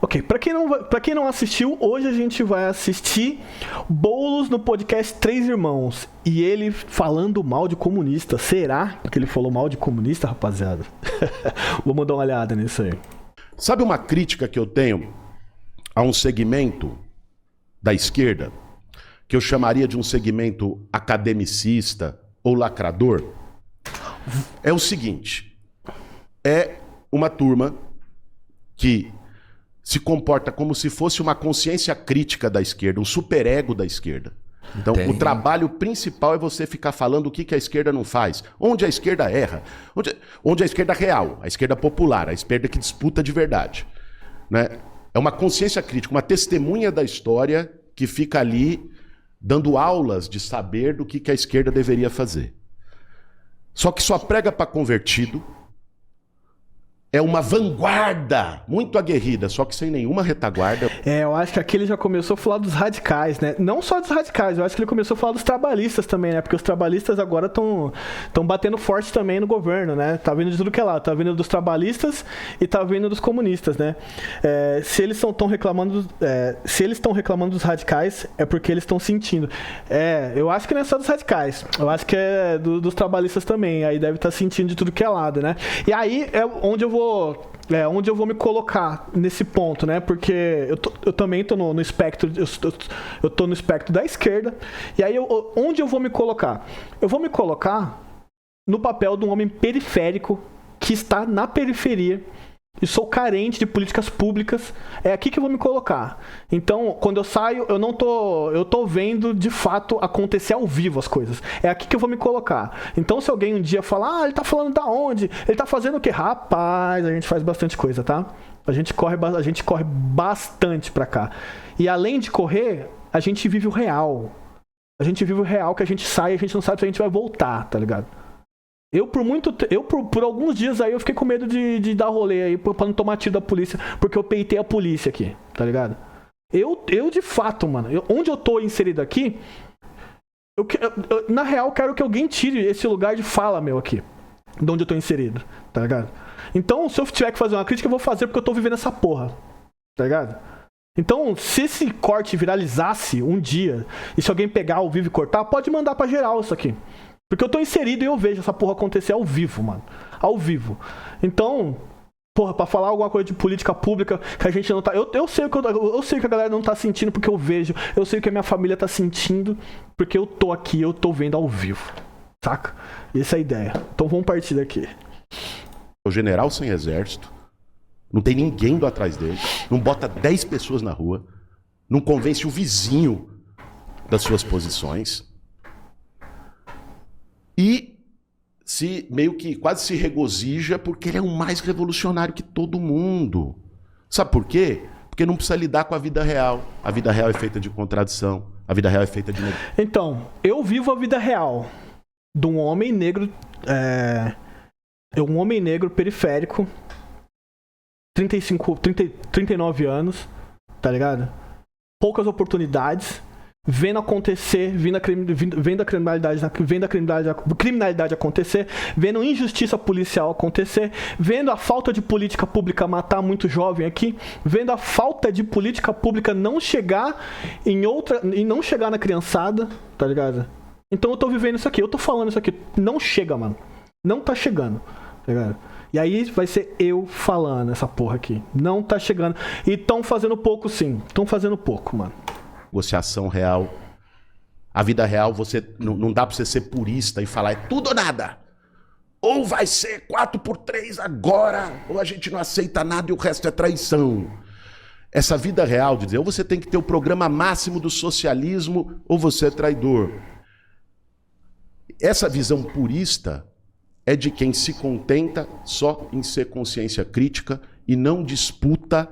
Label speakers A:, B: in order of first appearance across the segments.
A: Ok, pra quem não assistiu, hoje a gente vai assistir Boulos no podcast Três Irmãos. E ele falando mal de comunista. Será que ele falou mal de comunista, rapaziada? Vamos dar uma olhada nisso aí.
B: Sabe uma crítica que eu tenho a um segmento da esquerda, que eu chamaria de um segmento academicista ou lacrador? É o seguinte, é uma turma que se comporta como se fosse uma consciência crítica da esquerda, um superego da esquerda. Então, o trabalho principal é você ficar falando o que a esquerda não faz, onde a esquerda erra, onde a esquerda real, a esquerda popular, a esquerda que disputa de verdade, né? É uma consciência crítica, uma testemunha da história que fica ali dando aulas de saber do que a esquerda deveria fazer. Só que só prega para convertido. É uma vanguarda muito aguerrida, só que sem nenhuma retaguarda.
A: Eu acho que aqui ele já começou a falar dos radicais, né? Não só dos radicais, eu acho que ele começou a falar dos trabalhistas também, né? Porque os trabalhistas agora estão batendo forte também no governo, né? Tá vindo de tudo que é lá. Tá vindo dos trabalhistas e tá vindo dos comunistas, né? Se eles estão reclamando, se eles estão reclamando dos radicais, é porque eles estão sentindo. Eu acho que não é só dos radicais. Eu acho que é dos trabalhistas também. Aí deve estar sentindo de tudo que é lado, né? E aí é onde eu vou me colocar nesse ponto, né? Porque eu também tô no espectro, eu tô no espectro da esquerda. E aí, onde eu vou me colocar? Eu vou me colocar no papel de um homem periférico que está na periferia e sou carente de políticas públicas. É aqui que eu vou me colocar. Então, quando eu saio, eu tô vendo de fato acontecer ao vivo as coisas. É aqui que eu vou me colocar. Então, se alguém um dia falar, ele tá falando da onde? Ele tá fazendo o quê? Rapaz, a gente faz bastante coisa, tá? A gente corre bastante pra cá. E além de correr, a gente vive o real. A gente vive o real, que a gente sai e a gente não sabe se a gente vai voltar, tá ligado? Por alguns dias aí eu fiquei com medo de dar rolê aí pra não tomar tiro da polícia, porque eu peitei a polícia aqui, tá ligado? Eu de fato, mano, onde eu tô inserido aqui, eu na real quero que alguém tire esse lugar de fala meu aqui, de onde eu tô inserido, tá ligado? Então, se eu tiver que fazer uma crítica, eu vou fazer porque eu tô vivendo essa porra, tá ligado? Então, se esse corte viralizasse um dia, e se alguém pegar ao vivo e cortar, pode mandar pra geral isso aqui. Porque eu tô inserido e eu vejo essa porra acontecer ao vivo, mano. Ao vivo. Então, porra, pra falar alguma coisa de política pública que a gente não tá... Eu sei que a galera não tá sentindo porque eu vejo. Eu sei que a minha família tá sentindo porque eu tô aqui, eu tô vendo ao vivo. Saca? Essa é a ideia. Então vamos partir daqui.
B: O general sem exército, não tem ninguém do atrás dele, não bota 10 pessoas na rua, não convence o vizinho das suas posições. E se meio que quase se regozija porque ele é o mais revolucionário que todo mundo. Sabe por quê? Porque não precisa lidar com a vida real. A vida real é feita de contradição. A vida real é feita de...
A: Então, eu vivo a vida real de um homem negro... um homem negro periférico, 39 anos, tá ligado? Poucas oportunidades... Vendo acontecer, vendo a criminalidade acontecer, vendo injustiça policial acontecer, vendo a falta de política pública matar muito jovem aqui, vendo a falta de política pública não chegar e não chegar na criançada, tá ligado? Então eu tô vivendo isso aqui, eu tô falando isso aqui, não chega, mano. Não tá chegando, tá ligado? E aí vai ser eu falando essa porra aqui. Não tá chegando. E tão fazendo pouco sim, tão fazendo pouco, mano.
B: Negociação real. A vida real, você não dá pra você ser purista e falar é tudo ou nada. Ou vai ser 4x3 agora, ou a gente não aceita nada e o resto é traição. Essa vida real de dizer, ou você tem que ter o programa máximo do socialismo, ou você é traidor. Essa visão purista é de quem se contenta só em ser consciência crítica e não disputa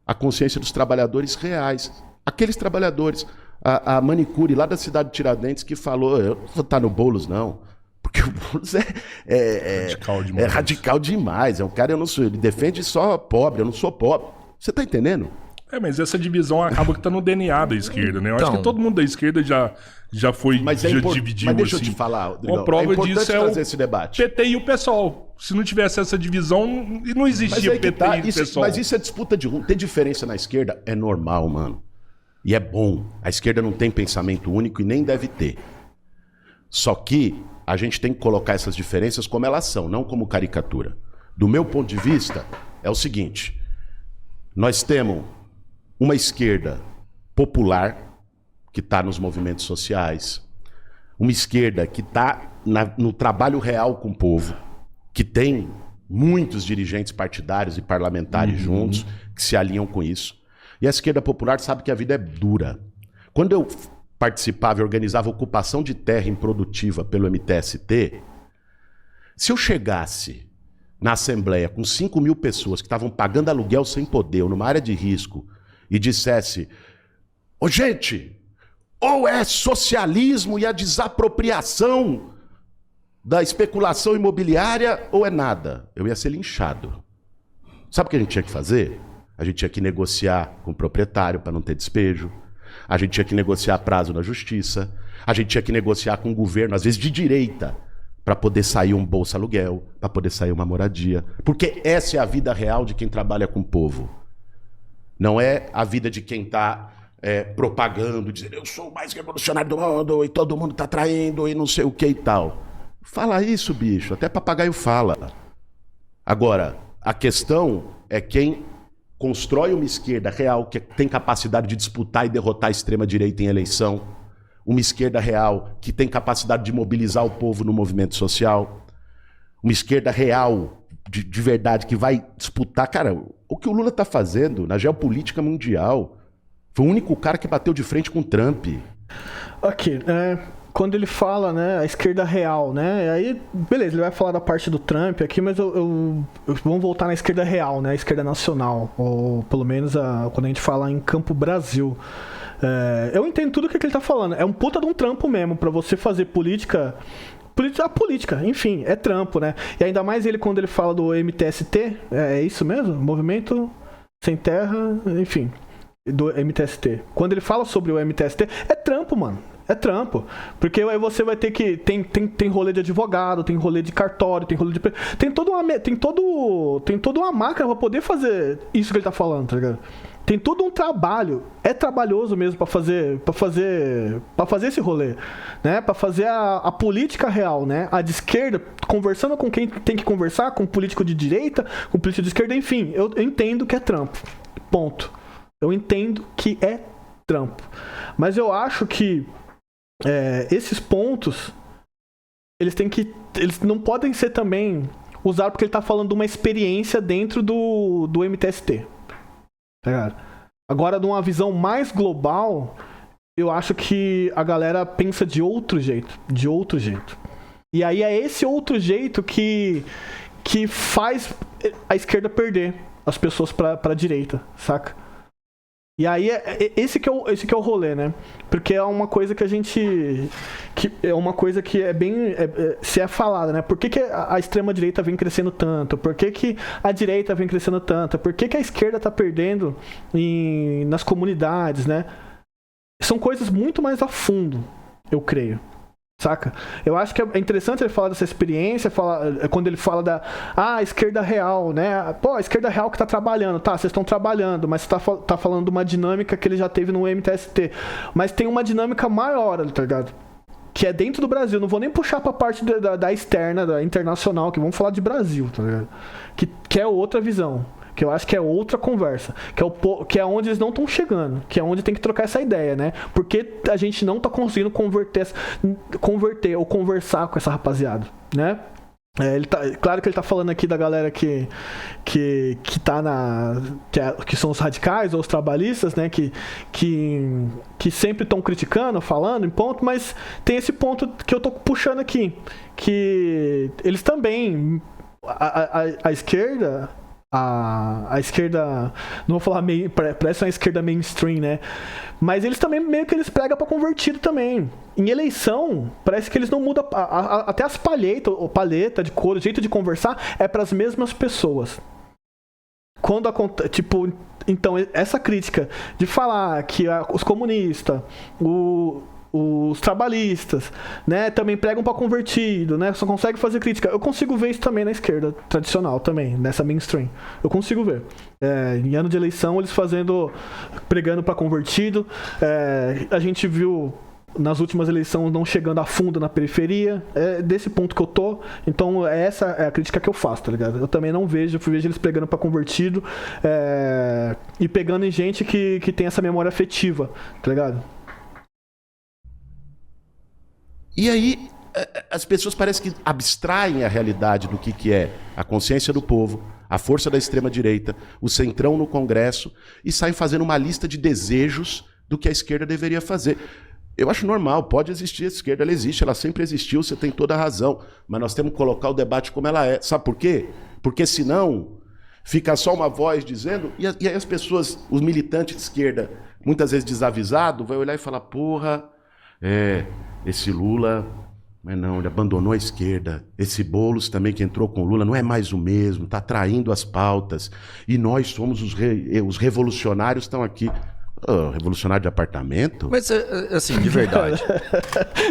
B: a consciência dos trabalhadores reais. Aqueles trabalhadores, a manicure lá da cidade de Tiradentes que falou, eu não vou estar no Boulos não, porque o Boulos radical demais, é um cara, eu não sou, ele defende só pobre, eu não sou pobre. Você tá entendendo?
C: Mas essa divisão acaba que tá no DNA da esquerda, né? Eu acho que todo mundo da esquerda já foi, já dividiu,
B: mas deixa
C: assim.
B: eu te falar, Rodrigão,
C: Uma prova disso é
B: esse debate.
C: PT e o PSOL. Se não tivesse essa divisão, não existia PT e PSOL.
B: Mas isso é disputa de rumo. Ter diferença na esquerda é normal, mano. E é bom. A esquerda não tem pensamento único e nem deve ter. Só que a gente tem que colocar essas diferenças como elas são, não como caricatura. Do meu ponto de vista, é o seguinte. Nós temos uma esquerda popular, que está nos movimentos sociais, uma esquerda que está no trabalho real com o povo, que tem muitos dirigentes partidários e parlamentares juntos, que se alinham com isso. E a esquerda popular sabe que a vida é dura. Quando eu participava e organizava ocupação de terra improdutiva pelo MTST, se eu chegasse na Assembleia com 5 mil pessoas que estavam pagando aluguel sem poder, ou numa área de risco, e dissesse, gente, ou é socialismo e a desapropriação da especulação imobiliária, ou é nada. Eu ia ser linchado. Sabe o que a gente tinha que fazer? A gente tinha que negociar com o proprietário para não ter despejo. A gente tinha que negociar prazo na justiça. A gente tinha que negociar com o governo, às vezes de direita, para poder sair um bolsa aluguel, para poder sair uma moradia. Porque essa é a vida real de quem trabalha com o povo. Não é a vida de quem está propagando, dizendo eu sou o mais revolucionário do mundo e todo mundo está traindo e não sei o que e tal. Fala isso, bicho. Até papagaio fala. Agora, a questão é quem constrói uma esquerda real que tem capacidade de disputar e derrotar a extrema-direita em eleição. Uma esquerda real que tem capacidade de mobilizar o povo no movimento social. Uma esquerda real, de verdade, que vai disputar. Cara, o que o Lula está fazendo na geopolítica mundial foi o único cara que bateu de frente com o Trump.
A: Ok, quando ele fala, né, a esquerda real, né, aí, beleza, ele vai falar da parte do Trump aqui, mas vamos voltar na esquerda real, né, a esquerda nacional, ou pelo menos quando a gente fala em Campo Brasil. Eu entendo tudo o que ele tá falando, é um puta de um trampo mesmo, pra você fazer política, enfim, é trampo, né, e ainda mais ele quando ele fala do MTST, é isso mesmo? Movimento Sem Terra, enfim, do MTST. Quando ele fala sobre o MTST, é trampo, mano. É trampo. Porque aí você vai ter que... Tem rolê de advogado, tem rolê de cartório, tem rolê de... Tem toda uma máquina pra poder fazer isso que ele tá falando, tá ligado? Tem todo um trabalho. É trabalhoso mesmo pra fazer esse rolê, né? Pra fazer a política real, né? A de esquerda, conversando com quem tem que conversar, com político de direita, com político de esquerda, enfim. Eu entendo que é trampo. Ponto. Eu entendo que é trampo. Mas eu acho que esses pontos, eles não podem ser também usados porque ele tá falando de uma experiência dentro do MTST. Tá ligado? Agora, de uma visão mais global, eu acho que a galera pensa de outro jeito. E aí é esse outro jeito que faz a esquerda perder as pessoas pra direita, saca? E aí, esse que é o rolê, né? Porque é uma coisa que é uma coisa que é bem... se é falada, né? Por que a extrema-direita vem crescendo tanto? Por que a direita vem crescendo tanto? Por que a esquerda tá perdendo nas comunidades, né? São coisas muito mais a fundo, eu creio. Saca? Eu acho que é interessante ele falar dessa experiência, quando ele fala da esquerda real, né? Pô, a esquerda real que tá trabalhando, tá, vocês estão trabalhando, mas você tá falando de uma dinâmica que ele já teve no MTST. Mas tem uma dinâmica maior, tá ligado? Que é dentro do Brasil. Não vou nem puxar pra parte da externa, da internacional, que vamos falar de Brasil, tá ligado? Que é outra visão. Que eu acho que é outra conversa, que é onde eles não estão chegando, que é onde tem que trocar essa ideia, né? Porque a gente não tá conseguindo converter ou conversar com essa rapaziada, né? Claro que ele tá falando aqui da galera que são os radicais ou os trabalhistas, né? Que sempre estão criticando, falando em ponto, mas tem esse ponto que eu tô puxando aqui, que eles também, a esquerda... A esquerda, não vou falar parece uma esquerda mainstream, né? Mas eles também meio que eles pregam pra convertido também. Em eleição, parece que eles não mudam até as palheta de cor, o jeito de conversar é pras mesmas pessoas. Quando acontece, tipo, Então, essa crítica de falar que os comunistas, os trabalhistas, né, também pregam para convertido, né, só consegue fazer crítica. Eu consigo ver isso também na esquerda tradicional também, nessa mainstream. Eu consigo ver. Em ano de eleição, eles pregando para convertido. A gente viu nas últimas eleições não chegando a fundo na periferia. É desse ponto que eu tô. Então, essa é a crítica que eu faço, tá ligado? Eu também não vejo eles pregando pra convertido e pegando em gente que tem essa memória afetiva, tá ligado?
B: E aí, as pessoas parecem que abstraem a realidade do que é a consciência do povo, a força da extrema-direita, o centrão no Congresso, e saem fazendo uma lista de desejos do que a esquerda deveria fazer. Eu acho normal, pode existir a esquerda, ela existe, ela sempre existiu, você tem toda a razão. Mas nós temos que colocar o debate como ela é. Sabe por quê? Porque senão fica só uma voz dizendo, e aí as pessoas, os militantes de esquerda, muitas vezes desavisados, vai olhar e falar, porra, esse Lula, mas não, ele abandonou a esquerda. Esse Boulos também que entrou com o Lula não é mais o mesmo, está traindo as pautas. E nós somos os revolucionários, estão aqui. Revolucionário de apartamento?
D: Mas, assim, de verdade.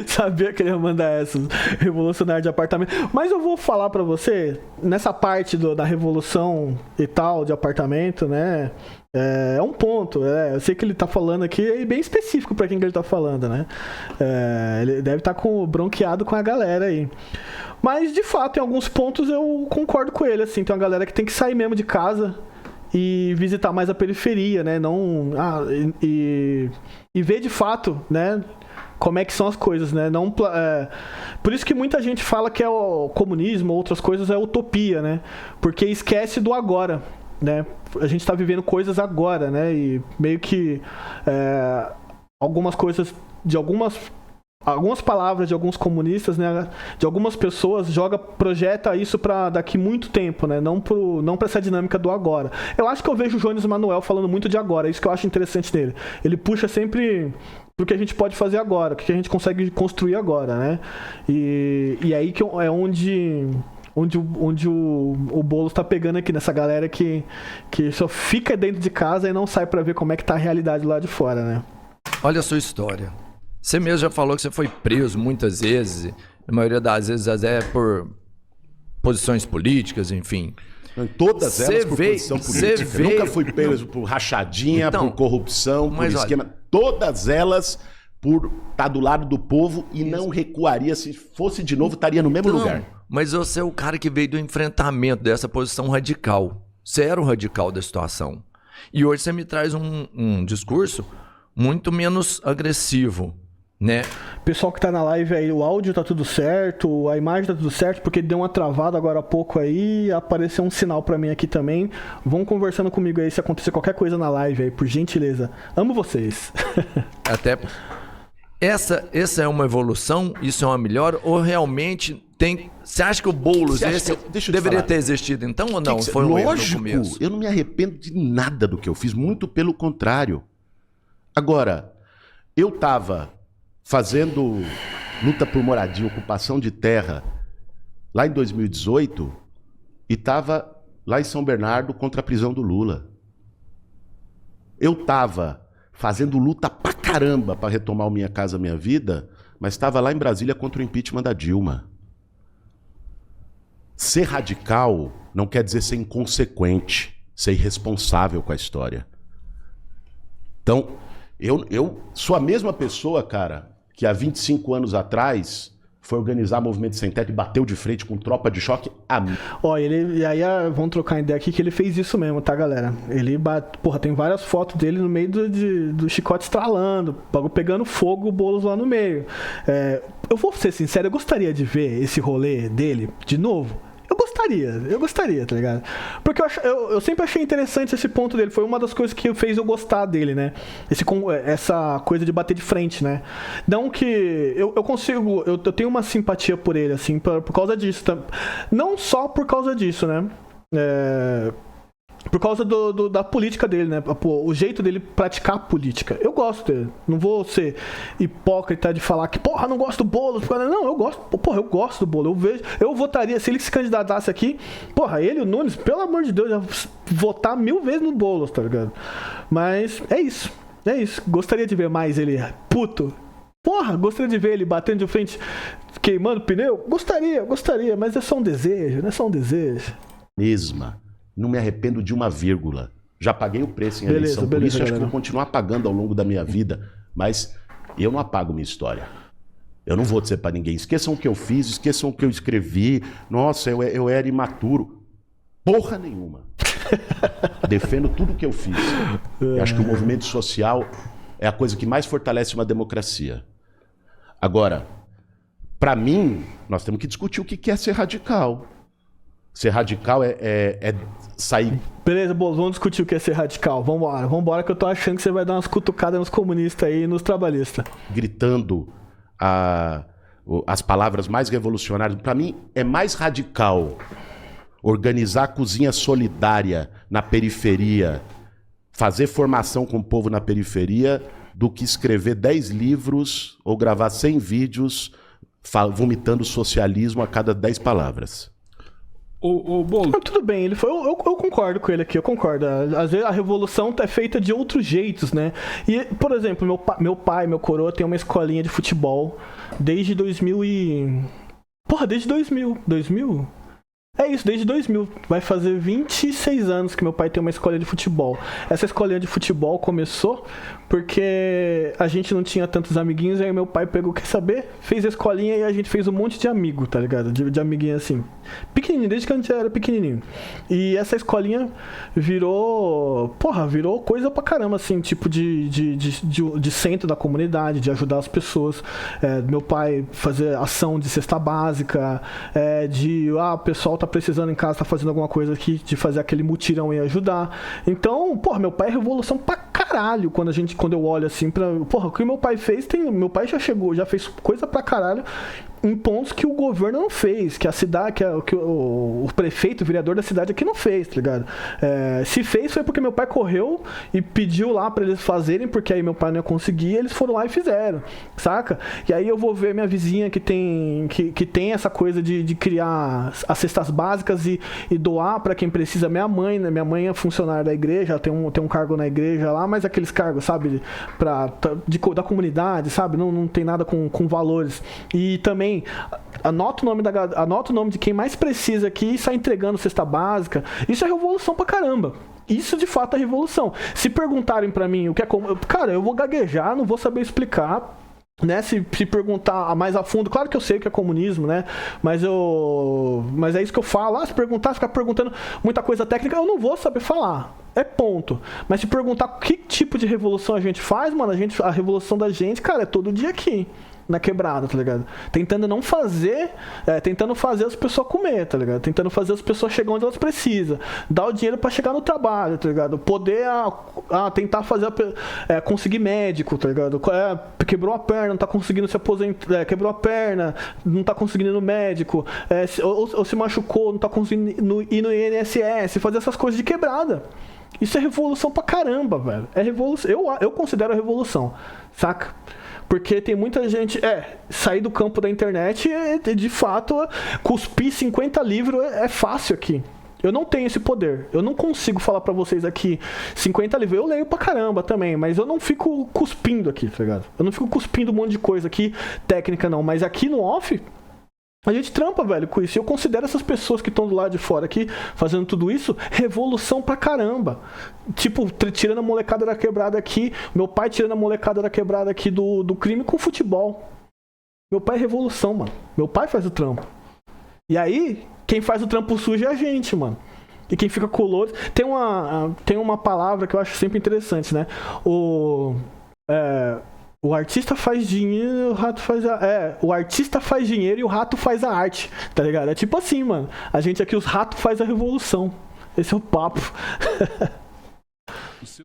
A: Sabia que ele ia mandar essa, revolucionário de apartamento. Mas eu vou falar pra você, nessa parte da revolução e tal, de apartamento, né? É um ponto. Eu sei que ele tá falando aqui, é bem específico pra quem que ele tá falando, né? Ele deve estar bronqueado com a galera aí. Mas, de fato, em alguns pontos eu concordo com ele, assim. Tem uma galera que tem que sair mesmo de casa e visitar mais a periferia, né? Não, e ver de fato, né? Como é que são as coisas, né? Não, por isso que muita gente fala que o comunismo ou outras coisas é utopia, né? Porque esquece do agora, né? A gente está vivendo coisas agora, né? E meio que algumas coisas de algumas palavras de alguns comunistas, né, de algumas pessoas, projeta isso para daqui muito tempo, né, não para essa dinâmica do agora. Eu acho que eu vejo o Jones Manuel falando muito de agora, é isso que eu acho interessante nele. Ele puxa sempre pro que a gente pode fazer agora, o que a gente consegue construir agora, né, e aí que é onde o Boulos tá pegando aqui, nessa galera que só fica dentro de casa e não sai para ver como é que tá a realidade lá de fora, né.
D: Olha a sua história. Você mesmo já falou que você foi preso muitas vezes, na maioria das vezes até por posições políticas, enfim.
B: Todas elas por posição política. Nunca fui preso por rachadinha, por corrupção, por esquema. Olha, todas elas por estar do lado do povo e não recuaria. Se fosse de novo, estaria no mesmo lugar.
D: Mas você é o cara que veio do enfrentamento dessa posição radical. Você era o radical da situação. E hoje você me traz um discurso muito menos agressivo, né?
A: Pessoal que tá na live aí, o áudio tá tudo certo, a imagem tá tudo certo, porque deu uma travada agora há pouco aí, apareceu um sinal pra mim aqui também. Vão conversando comigo aí se acontecer qualquer coisa na live aí, por gentileza. Amo vocês.
D: Até essa é uma evolução, isso é uma melhora, ou realmente tem... Você acha que o Boulos deveria ter existido então ou não? Foi um erro no começo?
B: Eu não me arrependo de nada do que eu fiz, muito pelo contrário. Agora, eu tava fazendo luta por moradia, ocupação de terra, lá em 2018, e estava lá em São Bernardo contra a prisão do Lula. Eu estava fazendo luta pra caramba para retomar o Minha Casa Minha Vida, mas estava lá em Brasília contra o impeachment da Dilma. Ser radical não quer dizer ser inconsequente, ser irresponsável com a história. Então, eu sou a mesma pessoa, cara, que há 25 anos atrás foi organizar Movimento Sem Teto e bateu de frente com tropa de choque a mim.
A: Ó, e aí vamos trocar ideia aqui que ele fez isso mesmo, tá, galera? Ele tem várias fotos dele no meio do chicote estralando, pegando fogo, o Boulos lá no meio. Eu vou ser sincero, eu gostaria de ver esse rolê dele de novo. Eu gostaria, tá ligado? Porque eu sempre achei interessante esse ponto dele. Foi uma das coisas que fez eu gostar dele, né? Essa coisa de bater de frente, né? Não que... Eu tenho uma simpatia por ele, assim, por causa disso. Não só por causa disso, né? Por causa da política dele, né? O jeito dele praticar a política. Eu gosto dele. Não vou ser hipócrita de falar que, porra, não gosto do Boulos. Não, eu gosto. Porra, eu gosto do Boulos. Eu votaria, se ele se candidatasse aqui, porra, ele e o Nunes, pelo amor de Deus, eu ia votar 1000 vezes no Boulos, tá ligado? Mas é isso. É isso. Gostaria de ver mais ele puto. Porra, gostaria de ver ele batendo de frente, queimando pneu? Gostaria, mas é só um desejo, não é só um desejo.
B: Mesma. Não me arrependo de uma vírgula. Já paguei o preço em eleição, por isso acho que vou continuar pagando ao longo da minha vida, mas eu não apago minha história. Eu não vou dizer pra ninguém, esqueçam o que eu fiz, esqueçam o que eu escrevi, nossa, eu era imaturo. Porra nenhuma. Defendo tudo o que eu fiz. Eu acho que o movimento social é a coisa que mais fortalece uma democracia. Agora, pra mim, nós temos que discutir o que é ser radical. Ser radical é sair...
A: Beleza, Boulos, vamos discutir o que é ser radical. Vambora que eu tô achando que você vai dar umas cutucadas nos comunistas aí e nos trabalhistas.
B: Gritando as palavras mais revolucionárias. Para mim, é mais radical organizar a cozinha solidária na periferia, fazer formação com o povo na periferia, do que escrever 10 livros ou gravar 100 vídeos vomitando socialismo a cada 10 palavras.
A: Boulos. Tudo bem, eu concordo com ele aqui, eu concordo. Às vezes a revolução é feita de outros jeitos, né? E, por exemplo, meu coroa tem uma escolinha de futebol desde 2000 e... Porra, desde 2000. 2000? É isso, desde 2000. Vai fazer 26 anos que meu pai tem uma escolinha de futebol. Essa escolinha de futebol começou porque a gente não tinha tantos amiguinhos, aí meu pai pegou, quer saber? Fez a escolinha e a gente fez um monte de amigo, tá ligado? De amiguinho assim. Pequenininho, desde que a gente era pequenininho. E essa escolinha virou coisa pra caramba, assim, tipo de centro da comunidade, de ajudar as pessoas. Meu pai fazer ação de cesta básica, o pessoal tá precisando em casa, tá fazendo alguma coisa aqui, de fazer aquele mutirão e ajudar. Então, meu pai é revolução pra caralho quando eu olho assim pra... Porra, o que meu pai fez, meu pai já fez coisa pra caralho em pontos que o governo não fez, que a cidade, que o prefeito, o vereador da cidade aqui não fez, tá ligado? Se fez foi porque meu pai correu e pediu lá pra eles fazerem, porque aí meu pai não ia conseguir, eles foram lá e fizeram, saca? E aí eu vou ver minha vizinha que tem essa coisa de criar as cestas básicas e doar pra quem precisa. Minha mãe, né? Minha mãe é funcionária da igreja, tem um cargo na igreja lá, mas aqueles cargos, sabe, da comunidade, sabe? Não tem nada com valores. E também anota o nome de quem mais precisa aqui e sai entregando cesta básica. Isso é revolução pra caramba. Isso de fato é revolução. Se perguntarem pra mim o que é cara, eu vou gaguejar, não vou saber explicar, né? Se perguntar mais a fundo, claro que eu sei o que é comunismo, né? Mas é isso que eu falo. Se ficar perguntando muita coisa técnica, eu não vou saber falar. É ponto. Mas se perguntar que tipo de revolução a gente faz, mano, a revolução da gente, cara, é todo dia aqui na quebrada, tá ligado? Tentando fazer as pessoas comer, tá ligado? Tentando fazer as pessoas chegar onde elas precisam. Dar o dinheiro pra chegar no trabalho, tá ligado? Poder tentar fazer conseguir médico, tá ligado? Quebrou a perna, não tá conseguindo se aposentar, quebrou a perna, não tá conseguindo ir no médico, ou se machucou, não tá conseguindo ir no INSS, fazer essas coisas de quebrada. Isso é revolução pra caramba, velho. É revolução. Eu considero a revolução, saca? Porque tem muita gente... sair do campo da internet de fato, cuspir 50 livros é fácil aqui. Eu não tenho esse poder. Eu não consigo falar pra vocês aqui 50 livros. Eu leio pra caramba também, mas eu não fico cuspindo aqui, tá ligado? Eu não fico cuspindo um monte de coisa aqui, técnica não. Mas aqui no off... A gente trampa, velho, com isso. E eu considero essas pessoas que estão do lado de fora aqui, fazendo tudo isso, revolução pra caramba. Tipo, tirando a molecada da quebrada aqui, meu pai tirando a molecada da quebrada aqui do crime com futebol. Meu pai é revolução, mano. Meu pai faz o trampo. E aí, quem faz o trampo sujo é a gente, mano. E quem fica colorido... Tem uma palavra que eu acho sempre interessante, né? O artista faz dinheiro, o rato faz o artista faz dinheiro e o rato faz a arte, tá ligado? É tipo assim, mano. A gente aqui, os ratos faz a revolução. Esse é o papo.